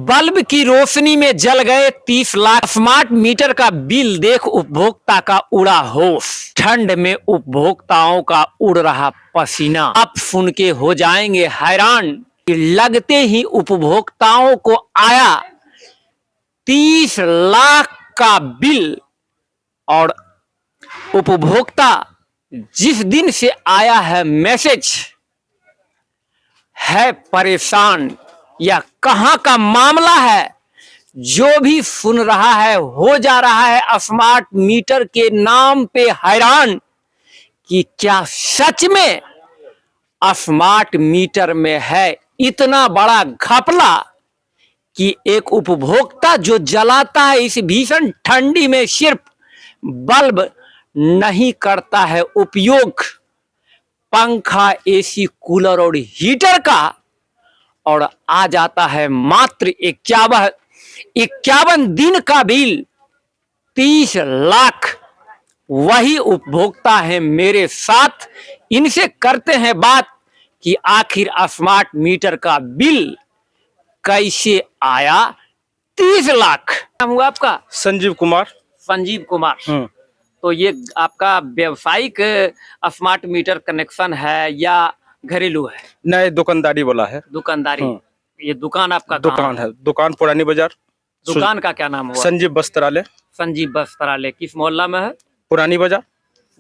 Bulb की रोशनी में जल गए 30 लाख। स्मार्ट मीटर का बिल देख उपभोक्ता का उड़ा होश। ठंड में उपभोक्ताओं का उड़ रहा पसीना। आप सुन के हो जाएंगे हैरान। लगते ही उपभोक्ताओं को आया 30 लाख का बिल और उपभोक्ता जिस दिन से आया है मैसेज है परेशान। यह कहां का मामला है? जो भी सुन रहा है हो जा रहा है स्मार्ट मीटर के नाम पे हैरान कि क्या सच में स्मार्ट मीटर में है इतना बड़ा घपला कि एक उपभोक्ता जो जलाता है इस भीषण ठंडी में सिर्फ बल्ब नहीं करता है उपयोग पंखा, एसी, कूलर और हीटर का, और आ जाता है मात्र 51 दिन का बिल 30 लाख। वही उपभोक्ता है मेरे साथ। इनसे करते हैं बात कि आखिर स्मार्ट मीटर का बिल कैसे आया 30 लाख। नाम हुआ आपका? संजीव कुमार। संजीव कुमार। तो ये आपका व्यावसायिक स्मार्ट मीटर कनेक्शन है या घरेलू है? नहीं, दुकानदारी वाला है। दुकानदारी। ये दुकान आपका दुकान है? दुकान पुरानी बाजार। दुकान का क्या नाम हुआ? संजीव वस्त्रालय। संजीव वस्त्रालय। किस मोहल्ला में है? पुरानी बाजार।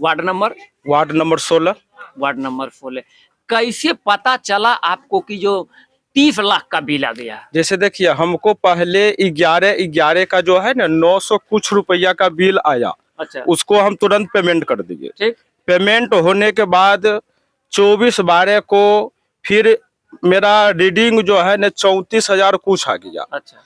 Ward number? Ward number 16। Ward number 16। कैसे पता चला आपको कि जो 30 लाख का बिल आ गया? जैसे देखिए, हमको पहले 11 का जो है ना 900 कुछ रुपया का बिल आया। अच्छा। उसको हम तुरंत पेमेंट कर दिए। ठीक। पेमेंट होने के बाद 24/12 को फिर मेरा रीडिंग जो है ना 34,000 कुछ आ गया। अच्छा।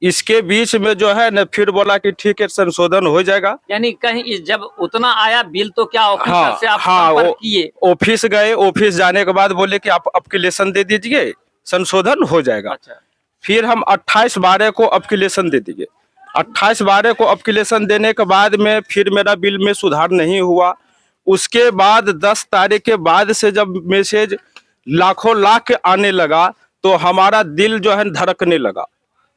इसके बीच में जो है ना फिर बोला कि ठीक है संशोधन हो जाएगा। यानी कहीं जब उतना आया बिल तो क्या ऑफिसर से आप हाँ, संपर्क किए? ऑफिस गए। ऑफिस जाने के बाद बोले कि आप एप्लीकेशन दे दीजिए, संशोधन हो जाएगा। अच्छा। फिर हम 28/12 को एप्लीकेशन दे दिए। 28/12 को एप्लीकेशन देने के बाद में फिर मेरा बिल में सुधार नहीं हुआ। उसके बाद 10 तारीख के बाद से जब मैसेज लाखों लाख आने लगा तो हमारा दिल जो है धड़कने लगा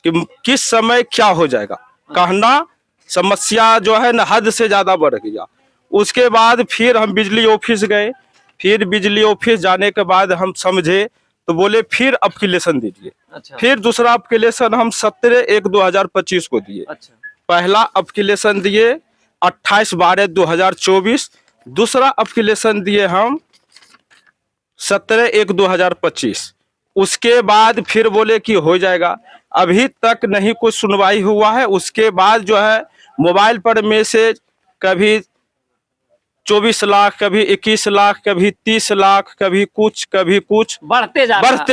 कि किस समय क्या हो जाएगा। कहना समस्या जो है न हद से ज्यादा बढ़ गया। उसके बाद फिर हम बिजली ऑफिस गए। फिर बिजली ऑफिस जाने के बाद हम समझे तो बोले फिर एप्लीकेशन दीजिए। अच्छा। फिर दूसरा एप्लीकेशन हम 17/1/2025 को दिए। अच्छा। पहला पहला एप्लीकेशन दिए 28/12/2024। दूसरा एप्लीकेशन दिए हम 17/1/2025। उसके बाद फिर बोले कि हो जाएगा। अभी तक नहीं कुछ सुनवाई हुआ है। उसके बाद जो है मोबाइल पर मैसेज कभी 24 लाख, कभी 21 लाख, कभी 30 लाख, कभी कुछ बढ़ते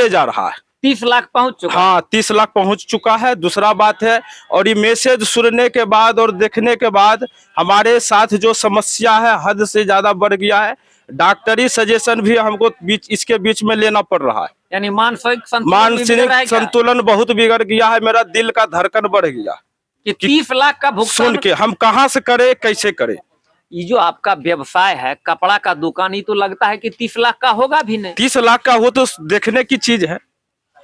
जा रहा है। 30 लाख पहुंच चुका। हाँ, 30 लाख पहुंच चुका है। दूसरा बात है, और ये मैसेज सुनने के बाद और देखने के बाद हमारे साथ जो समस्या है हद से ज्यादा बढ़ गया है। डॉक्टरी सजेशन भी हमको इसके बीच में लेना पड़ रहा है। यानी मानसिक संतुलन बहुत बिगड़ गया है। मेरा दिल का धड़कन बढ़ गया कि 30 लाख का भुगतान सुन के हम कहाँ से करें, कैसे करें। ये जो आपका व्यवसाय है कपड़ा का दुकान, ही तो लगता है कि 30 लाख का होगा भी नहीं। 30 लाख का हो तो देखने की चीज है।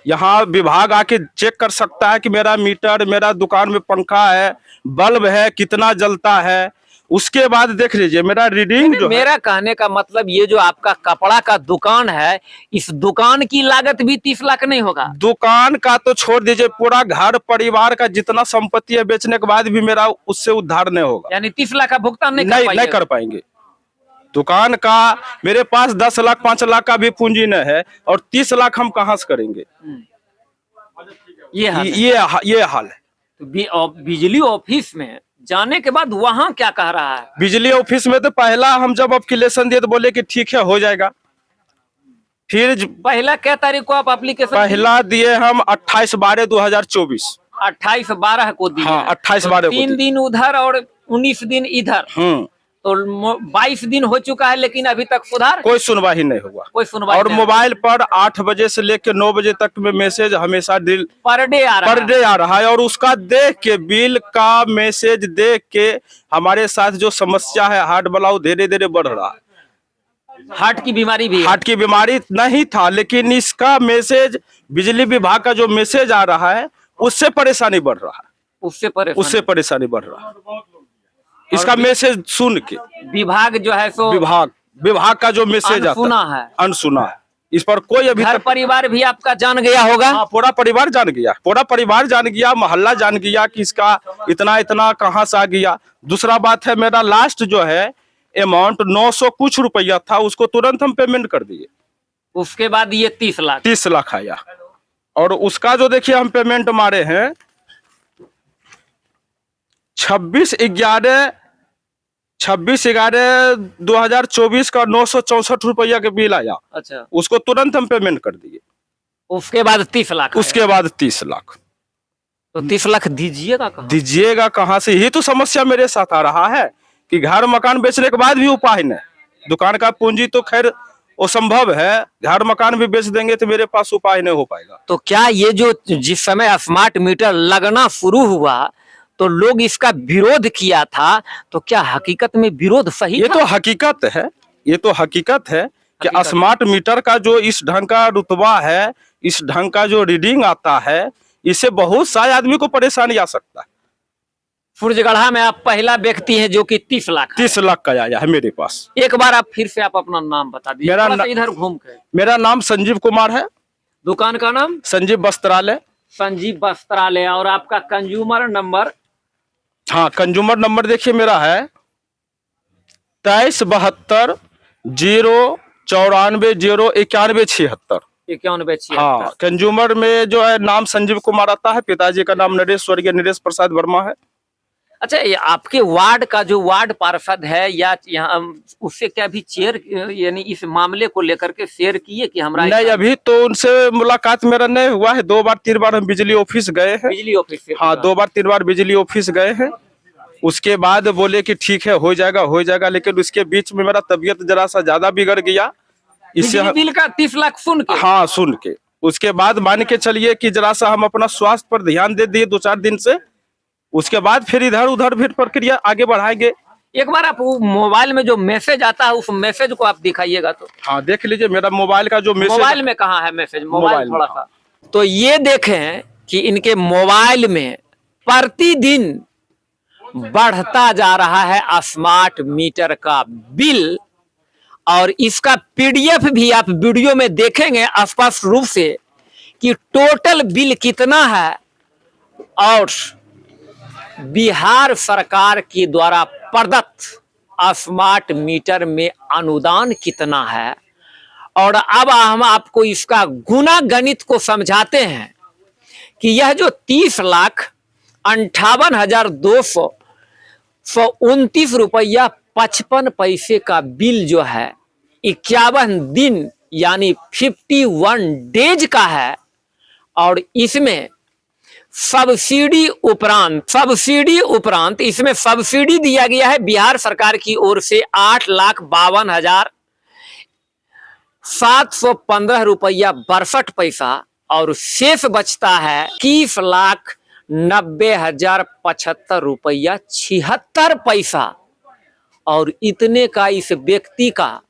यहाँ विभाग आके चेक कर सकता है कि मेरा मीटर, मेरा दुकान में पंखा है, बल्ब है, कितना जलता है। उसके बाद देख लीजिए मेरा रीडिंग जो मेरा कहने का मतलब ये जो आपका कपड़ा का दुकान है, इस दुकान की लागत भी 30 लाख नहीं होगा? दुकान का तो छोड़ दीजिए, पूरा घर परिवार का जितना संपत्ति है बेचने के बाद भी मेरा उससे उद्धार नहीं होगा। यानी 30 लाख का भुगतान नहीं कर पाएंगे। दुकान का मेरे पास 10 लाख 5 लाख का भी पूंजी नहीं है और 30 लाख हम कहाँ से करेंगे। ये हाल है। तो बिजली ऑफिस में जाने के बाद वहां क्या कह रहा है? बिजली ऑफिस में तो पहला हम जब एप्लीकेशन दिए तो बोले कि ठीक है हो जाएगा। फिर पहला क्या तारीख को आप एप्लीकेशन? पहला दिए हम 28/12/2024। 28/12 को दिए। हाँ, 28/12 को 3 दिन उधर और 19 दिन इधर। तो 22 दिन हो चुका है लेकिन अभी तक सुधार कोई सुनवाई नहीं हुआ। कोई सुनवाई और मोबाइल पर 8 बजे से लेकर 9 बजे तक में मैसेज हमेशा पर डे आ रहा है। और उसका देख के बिल का मैसेज देख के हमारे साथ जो समस्या है हार्ट ब्लॉक धीरे धीरे बढ़ रहा है। हार्ट की बीमारी भी? हार्ट की बीमारी नहीं था, लेकिन इसका मैसेज बिजली विभाग का जो मैसेज आ रहा है उससे परेशानी बढ़ रहा है, उससे परेशानी बढ़ रहा है। इसका मैसेज सुन के विभाग जो है सो विभाग का जो मैसेज आता अनसुना है। अनसुना है, इस पर कोई अभी घर तक परिवार भी आपका जान गया होगा। हाँ, पूरा परिवार जान गया, मोहल्ला जान गया कि इसका इतना इतना कहाँ से आ गया। दूसरा बात है, मेरा लास्ट जो है अमाउंट 900 कुछ रुपया था, उसको तुरंत हम पेमेंट कर दिए। उसके बाद ये 30 लाख आया, और उसका जो देखिए हम पेमेंट मारे हैं 26/11/2024 का 964 रुपया के बिल आया। अच्छा, उसको तुरंत हम पेमेंट कर दिए। उसके बाद 30 लाख उसके बाद 30 लाख। तो 30 लाख दीजिएगा कहाँ? दीजिएगा कहाँ से, यही तो समस्या मेरे साथ आ रहा है कि घर मकान बेचने के बाद भी उपाय नहीं। दुकान का पूंजी तो खैर वो संभव है, घर मकान भी बेच देंगे तो मेरे पास उपाय नहीं हो पाएगा। तो क्या ये जो जिस समय स्मार्ट मीटर लगना शुरू हुआ तो लोग इसका विरोध किया था, तो क्या हकीकत में विरोध सही ये था? तो हकीकत है, ये तो हकीकत है कि हकीकत। स्मार्ट मीटर का जो इस ढंग का रुतबा है, इस ढंग का जो रीडिंग आता है, इससे बहुत सारे आदमी को परेशानी आ सकता है। फुर्जगढ़ा में आप पहला व्यक्ति हैं जो कि 30 लाख है। 30 लाख का आया है मेरे पास। एक बार आप फिर से आप अपना नाम बता दीजिए, मेरा थोड़ा सा ना- इधर घूम के। मेरा नाम संजीव कुमार है, दुकान का नाम संजीव वस्त्रालय। संजीव वस्त्रालय। और आपका कंज्यूमर नंबर? हाँ, कंज्यूमर नंबर देखिए मेरा है 2372 094 091 76। 91 हाँ, कंज्यूमर में जो है नाम संजीव कुमार आता है, पिताजी का नाम नरेश स्वर्गीय नरेश प्रसाद वर्मा है। अच्छा, ये आपके वार्ड का जो वार्ड पार्षद है या यहाँ उससे क्या भी चेयर यानी इस मामले को लेकर के शेयर किए कि हमारा नहीं, अभी तो उनसे मुलाकात मेरा नहीं हुआ है। 2 बार 3 बार हम बिजली ऑफिस गए हैं। बिजली ऑफिस से? हाँ, 2 बार 3 बार बिजली ऑफिस गए हैं। उसके बाद बोले कि ठीक है, हो जाएगा, लेकिन उसके बीच में मेरा तबीयत जरा सा ज्यादा बिगड़ गया। इससे बिजली बिल का 30 लाख सुन के? हाँ, सुन के उसके बाद मान के चलिए कि जरा सा हम अपना स्वास्थ्य पर ध्यान दे दिए 2-4 दिन से। उसके बाद फिर इधर उधर फिर प्रक्रिया आगे बढ़ाएंगे। एक बार आप वो मोबाइल में जो मैसेज आता है उस मैसेज को आप दिखाइएगा तो। हाँ, देख लीजिए मेरा मोबाइल का जो मैसेज। मोबाइल में कहाँ है मैसेज? मोबाइल मोबाइल थोड़ा में। सा तो ये देखें कि इनके मोबाइल में प्रतिदिन बढ़ता जा रहा है स्मार्ट मीटर का बिल। और इसका पीडीएफ भी आप वीडियो में देखेंगे स्पष्ट रूप से कि टोटल बिल कितना है और बिहार सरकार के द्वारा प्रदत्त स्मार्ट मीटर में अनुदान कितना है। और अब हम आपको इसका गुना गणित को समझाते हैं कि यह जो 30,58,229 रुपया 55 पैसे का बिल जो है 51 दिन यानी 51 डेज का है। और इसमें सब्सिडी उपरांत इसमें सब्सिडी दिया गया है बिहार सरकार की ओर से 8,52,715 रुपया 62 पैसा। और शेष बचता है 30,90,075 रुपया 76 पैसा। और इतने का इस व्यक्ति का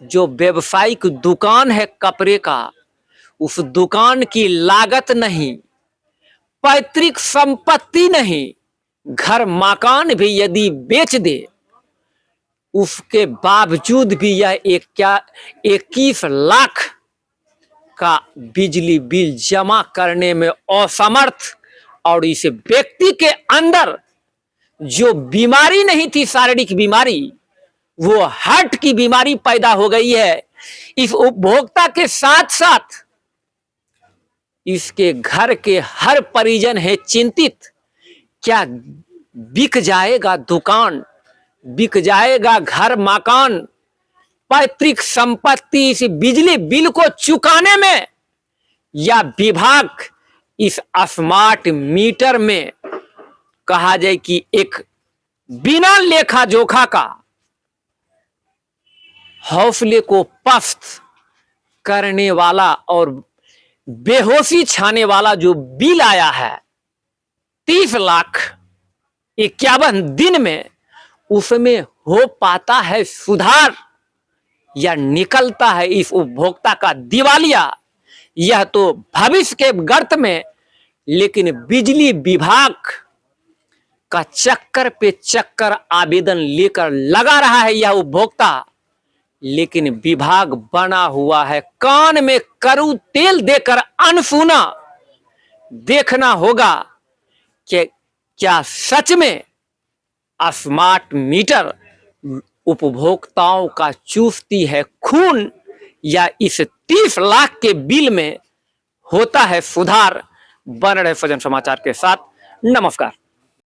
जो व्यवसायिक दुकान है कपड़े का, उस दुकान की लागत नहीं, पैतृक संपत्ति नहीं, घर मकान भी यदि बेच दे उसके बावजूद भी यह 21 लाख का बिजली बिल जमा करने में असमर्थ। और इस व्यक्ति के अंदर जो बीमारी नहीं थी, शारीरिक बीमारी, वो हार्ट की बीमारी पैदा हो गई है। इस उपभोक्ता के साथ साथ इसके घर के हर परिजन है चिंतित, क्या बिक जाएगा दुकान, बिक जाएगा घर मकान, पैतृक संपत्ति इस बिजली बिल को चुकाने में, या विभाग इस स्मार्ट मीटर में कहा जाए कि एक बिना लेखा जोखा का हौसले को पस्त करने वाला और बेहोशी छाने वाला जो बिल आया है 30,51 दिन में, उसमें हो पाता है सुधार या निकलता है इस उपभोक्ता का दिवालिया। यह तो भविष्य के गर्त में लेकिन बिजली विभाग का चक्कर पे चक्कर आवेदन लेकर लगा रहा है यह उपभोक्ता, लेकिन विभाग बना हुआ है कान में करू तेल देकर अनसुना। देखना होगा कि क्या सच में स्मार्ट मीटर उपभोक्ताओं का चूसती है खून, या इस 30 लाख के बिल में होता है सुधार। बन रहे सजन समाचार के साथ। नमस्कार।